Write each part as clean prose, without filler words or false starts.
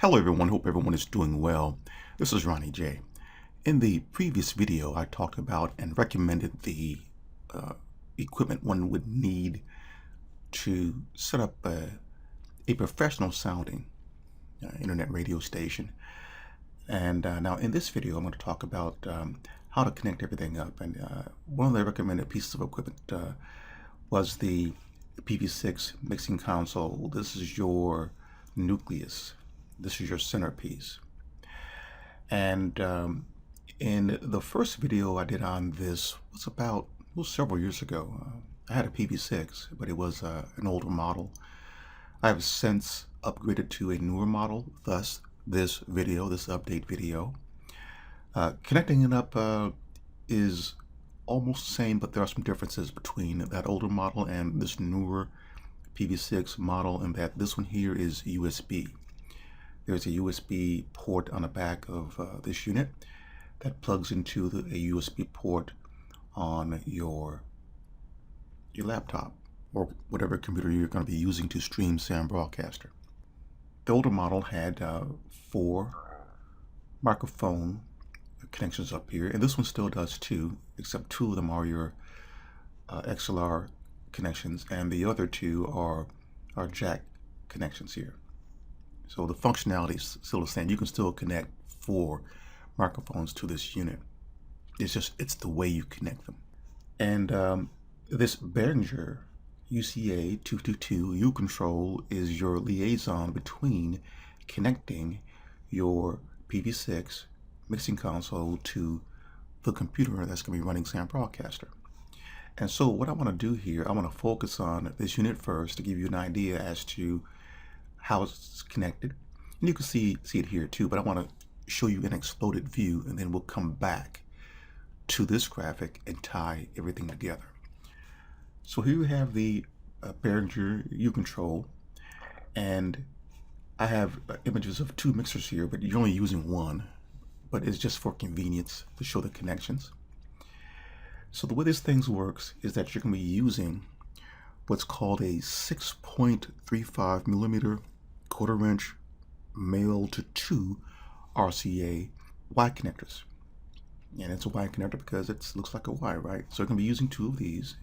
Hello everyone, hope everyone is doing well. This is Ronnie J. In the previous video, I talked about and recommended the equipment one would need to set up a professional sounding internet radio station. And now in this video, I'm going to talk about how to connect everything up. And one of the recommended pieces of equipment was the PV6 mixing console. This is your nucleus. This is your centerpiece. And in the first video I did on this was several years ago. I had a PV6, but it was an older model. I have since upgraded to a newer model, thus this update video. Connecting it up is almost the same, but there are some differences between that older model and this newer PV6 model, in that this one here is USB. There's a USB port on the back of this unit that plugs into a USB port on your laptop or whatever computer you're going to be using to stream Sound Broadcaster. The older model had 4 microphone connections up here, and this one still does 2, except 2 of them are your XLR connections, and the other 2 are jack connections here. So the functionality is still the same. You can still connect 4 microphones to this unit. It's the way you connect them. And this Behringer UCA 222 U-Control is your liaison between connecting your PV6 mixing console to the computer that's going to be running Sound Broadcaster. And so what I want to do here, I want to focus on this unit first to give you an idea as to how it's connected. And you can see it here too, but I want to show you an exploded view, and then we'll come back to this graphic and tie everything together. So here we have the Behringer U-Control, and I have images of 2 mixers here, but you're only using 1, but it's just for convenience to show the connections. So the way this thing works is that you're going to be using what's called a 6.35 millimeter 1/4 inch male to 2 RCA Y connectors. And it's a Y connector because it looks like a Y, right? So you're going to be using 2 of these,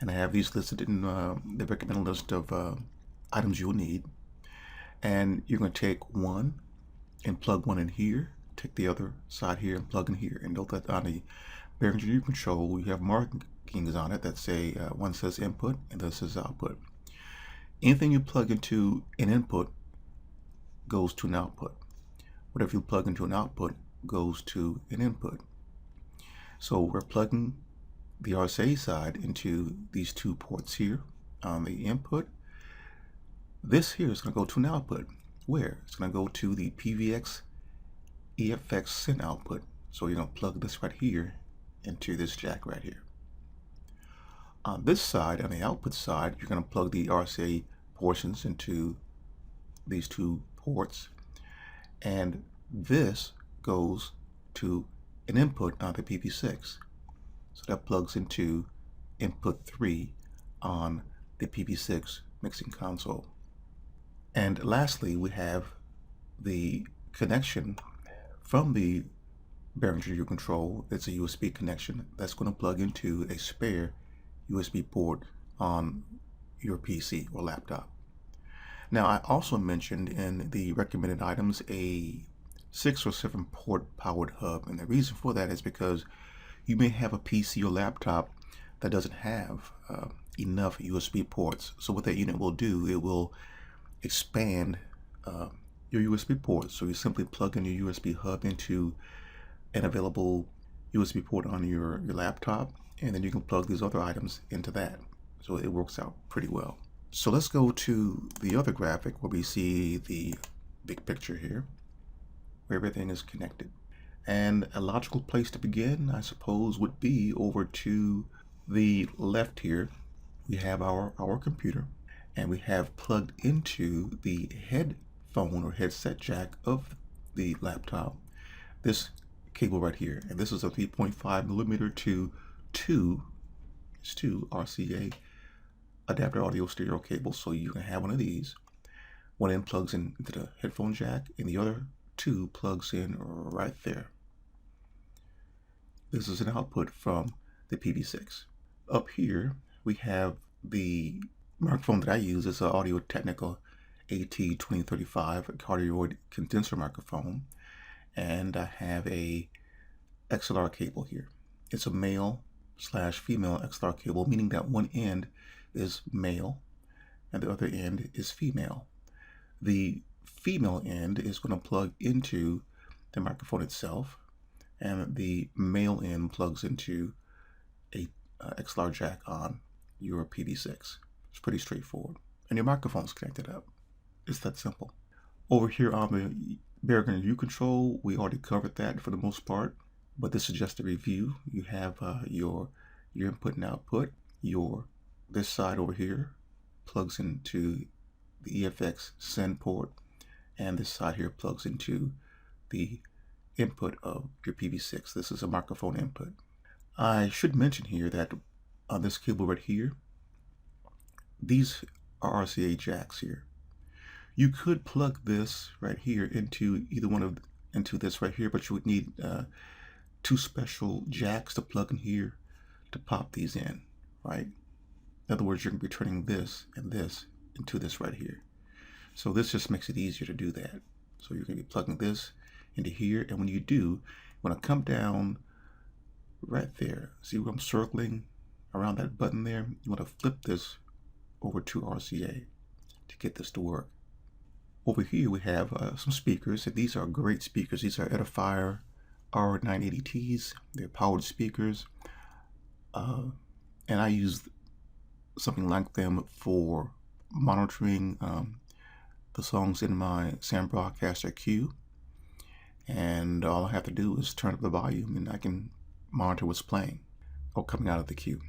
and I have these listed in the recommended list of items you'll need. And you're going to take one and plug one in here, take the other side here and plug in here. And note that on the Behringer U-Control, you have markings on it that say one says input and this says output. Anything you plug into an input goes to an output. Whatever you plug into an output goes to an input. So we're plugging the RCA side into these 2 ports here on the input. This here is going to go to an output. Where? It's going to go to the PV6 EFX SYN output. So you're going to plug this right here into this jack right here. On this side, on the output side, you're going to plug the RCA portions into these 2 ports, and this goes to an input on the PV6. So that plugs into input 3 on the PV6 mixing console. And lastly, we have the connection from the Behringer U-Control. It's a USB connection that's going to plug into a spare USB port on your PC or laptop. Now, I also mentioned in the recommended items a 6 or 7 port powered hub, and the reason for that is because you may have a PC or laptop that doesn't have enough USB ports. So what that unit will do, it will expand your USB ports. So you simply plug in your USB hub into an available USB port on your laptop, and then you can plug these other items into that. So it works out pretty well. So let's go to the other graphic where we see the big picture here, where everything is connected. And a logical place to begin, I suppose, would be over to the left here. We have our computer, and we have plugged into the headphone or headset jack of the laptop this cable right here, and this is a 3.5 millimeter to 2 RCA adapter audio stereo cable, so you can have one of these. One end plugs into the headphone jack, and the other two plugs in right there. This is an output from the PV6. Up here, we have the microphone that I use. It's an Audio-Technica AT2035 cardioid condenser microphone, and I have a XLR cable here. It's a male/female XLR cable, meaning that one end is male and the other end is female. The female end is going to plug into the microphone itself, and the male end plugs into a XLR jack on your PV6. It's pretty straightforward. And your microphone's connected up. It's that simple. Over here on the Rearranging U control, we already covered that for the most part, but this is just a review. You have your input and output. This side over here plugs into the EFX send port, and this side here plugs into the input of your PV6. This is a microphone input. I should mention here that on this cable right here, these are RCA jacks here. You could plug this right here into into this right here, but you would need two special jacks to plug in here to pop these in, right? In other words, you're going to be turning this and this into this right here. So this just makes it easier to do that. So you're going to be plugging this into here, and when you do, when I come down right there, see where I'm circling around that button there? You want to flip this over to RCA to get this to work. Over here we have some speakers, and these are great speakers. These are Edifier R980Ts. They're powered speakers, and I use something like them for monitoring the songs in my Sound Broadcaster queue, and all I have to do is turn up the volume and I can monitor what's playing or coming out of the queue.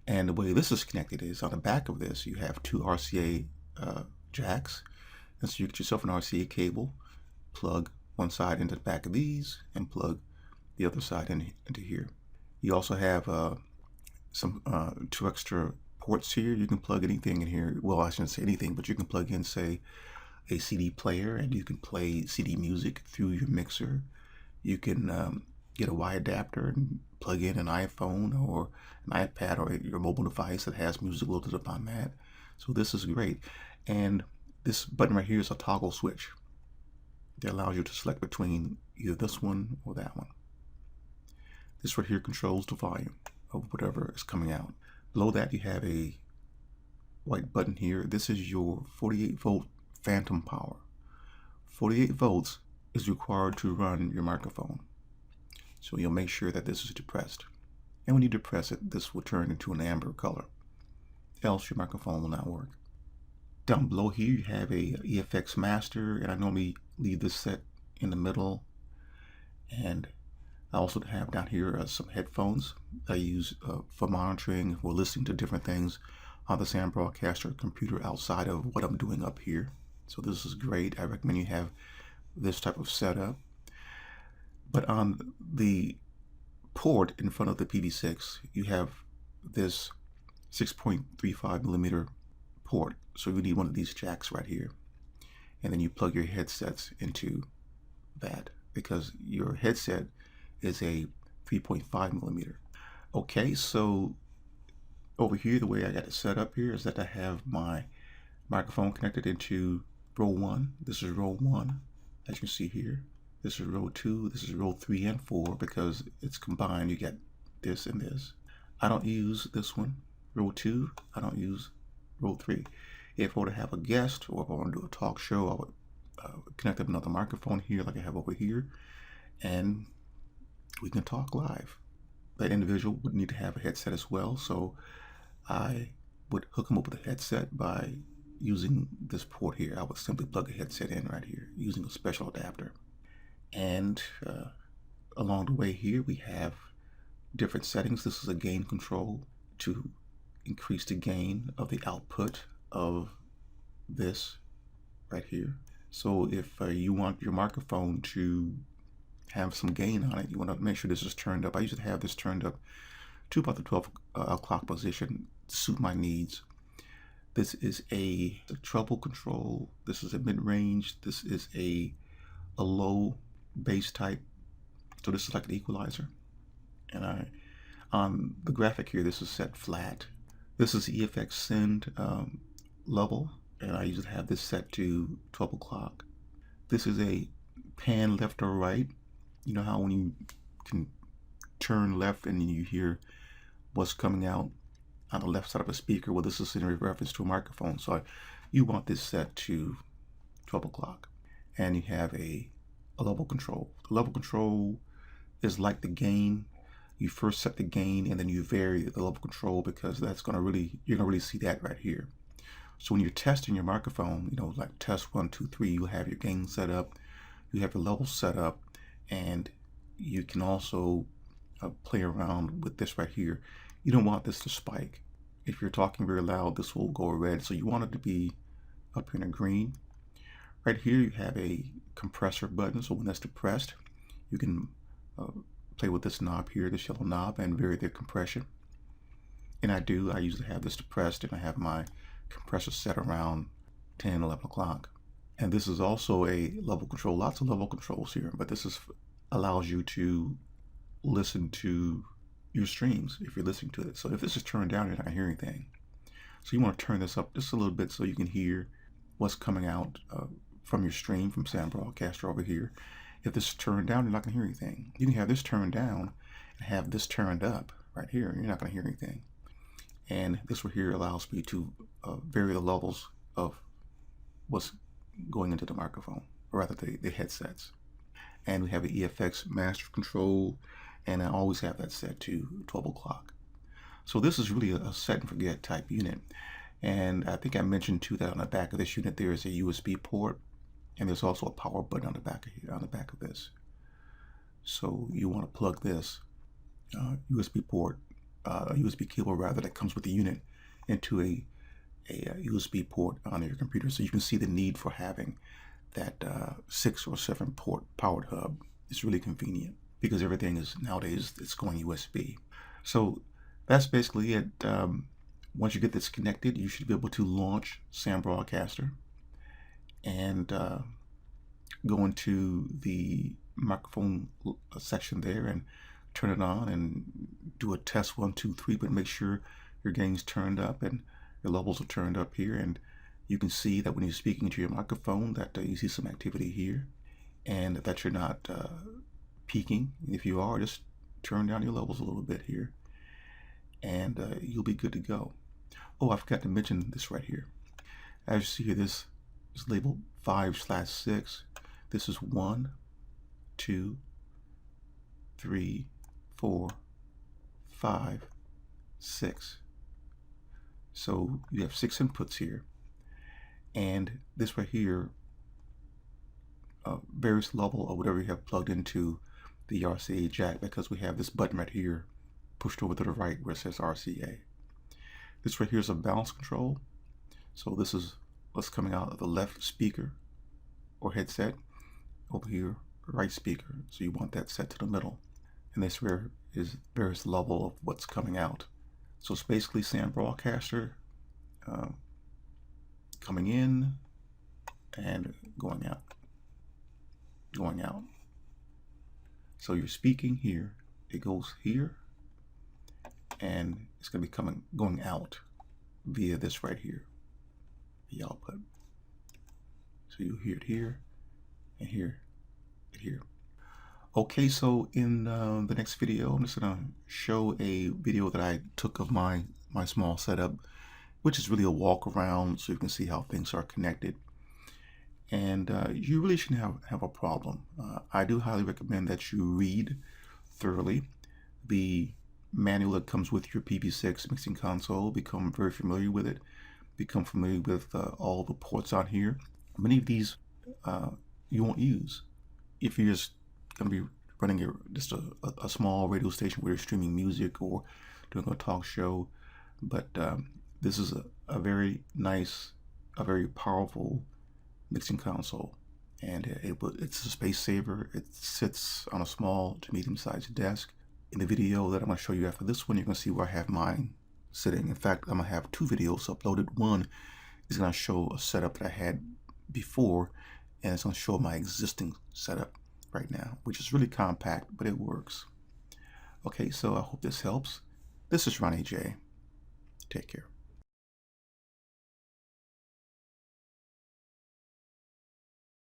And the way this is connected is on the back of this you have two RCA jacks, and so you get yourself an RCA cable, plug one side into the back of these and plug the other side into here. You also have some two extra ports here. You can plug anything in here. Well, I shouldn't say anything, but you can plug in, say, a CD player, and you can play CD music through your mixer. You can get a Y adapter and plug in an iPhone or an iPad or your mobile device that has music loaded up on that. So this is great. And this button right here is a toggle switch that allows you to select between either this one or that one. This right here controls the volume of whatever is coming out. Below that you have a white button here. This is your 48 volt phantom power. 48 volts is required to run your microphone. So you'll make sure that this is depressed. And when you depress it, this will turn into an amber color. Else your microphone will not work. Down below here you have a EFX master, and I normally leave this set in the middle. And I also have down here some headphones I use for monitoring or listening to different things on the Sound Broadcaster computer outside of what I'm doing up here. So this is great. I recommend you have this type of setup. But on the port in front of the PV6, you have this 6.35 millimeter port. So you need one of these jacks right here. And then you plug your headsets into that, because your headset is a 3.5 millimeter. Okay, so over here, the way I got it set up here is that I have my microphone connected into row 1. This is row 1, as you can see here. This is row 2, this is row 3 and 4, because it's combined. You get this and this. I don't use this one, row 2. I don't use row 3. If I were to have a guest, or if I want to do a talk show, I would connect up another microphone here like I have over here, and we can talk live. That individual would need to have a headset as well, so I would hook them up with a headset by using this port here. I would simply plug a headset in right here using a special adapter. And along the way here we have different settings. This is a gain control to increase the gain of the output of this right here. So if you want your microphone to have some gain on it, you want to make sure this is turned up. I usually have this turned up to about the 12 o'clock position to suit my needs. This is a treble control. This is a mid-range. This is a low bass type. So this is like an equalizer. And on the graphic here, this is set flat. This is the EFX send level, and I usually have this set to 12 o'clock. This is a pan left or right. You know how when you can turn left and you hear what's coming out on the left side of a speaker? Well, this is in reference to a microphone, so you want this set to 12 o'clock. And you have a level control. The level control is like the gain. You first set the gain and then you vary the level control, because that's going to really, you're going to really see that right here. So when you're testing your microphone, you know, like test 1, 2, 3, you have your gain set up, you have your level set up, and you can also play around with this right here. You don't want this to spike. If you're talking very loud, this will go red. So you want it to be up here in a green. Right here, you have a compressor button. So when that's depressed, you can play with this knob here, this yellow knob, and vary the compression. And I usually have this depressed, and I have my compressor set around 10, 11 o'clock. And this is also a level control, lots of level controls here, but this allows you to listen to your streams if you're listening to it. So if this is turned down, you're not gonna hear anything. So you want to turn this up just a little bit so you can hear what's coming out from your stream, from Sam Broadcaster over here. If this is turned down, you're not gonna hear anything. You can have this turned down and have this turned up right here, and you're not gonna hear anything. And this right here allows me to vary the levels of what's going into the microphone, or rather the headsets. And we have an EFX master control, and I always have that set to 12 o'clock. So this is really a set and forget type unit. And I think I mentioned too that on the back of this unit there is a USB port, and there's also a power button on the back of here, on the back of this. So you want to plug this USB port, a USB cable rather, that comes with the unit into a USB port on your computer. So you can see the need for having that 6 or 7 port powered hub. It's really convenient because everything is nowadays, it's going USB. So that's basically it. Once you get this connected, you should be able to launch Sam Broadcaster and go into the microphone section there and turn it on and do a test 1, 2, 3, but make sure your gain's turned up and your levels are turned up here. And you can see that when you're speaking to your microphone that you see some activity here, and that you're not peaking. If you are, just turn down your levels a little bit here, and you'll be good to go. Oh, I forgot to mention this right here. As you see here, this is labeled 5/6. This is 1, 2, 3, 4, 5, 6. So you have 6 inputs here. And this right here, various level of whatever you have plugged into the RCA jack, because we have this button right here pushed over to the right where it says RCA. This right here is a balance control. So this is what's coming out of the left speaker or headset. Over here, right speaker. So you want that set to the middle. And this where is various level of what's coming out. So it's basically Sam Broadcaster coming in and going out. Going out. So you're speaking here, it goes here, and it's going to be going out via this right here, the output. So you hear it here and here and here. Okay, so in the next video, I'm just going to show a video that I took of my small setup, which is really a walk around so you can see how things are connected. And you really shouldn't have a problem. I do highly recommend that you read thoroughly the manual that comes with your PV6 mixing console. Become very familiar with it. Become familiar with all the ports on here. Many of these you won't use if you're just going to be running just a small radio station where you're streaming music or doing a talk show. But this is a very nice, a very powerful mixing console, and it's a space saver. It sits on a small to medium-sized desk. In the video that I'm going to show you after this one, you're going to see where I have mine setting. In fact, I'm gonna have 2 videos uploaded. One is gonna show a setup that I had before, and it's gonna show my existing setup right now, which is really compact, but it works. Okay, so I hope this helps. This is Ronnie J. Take care.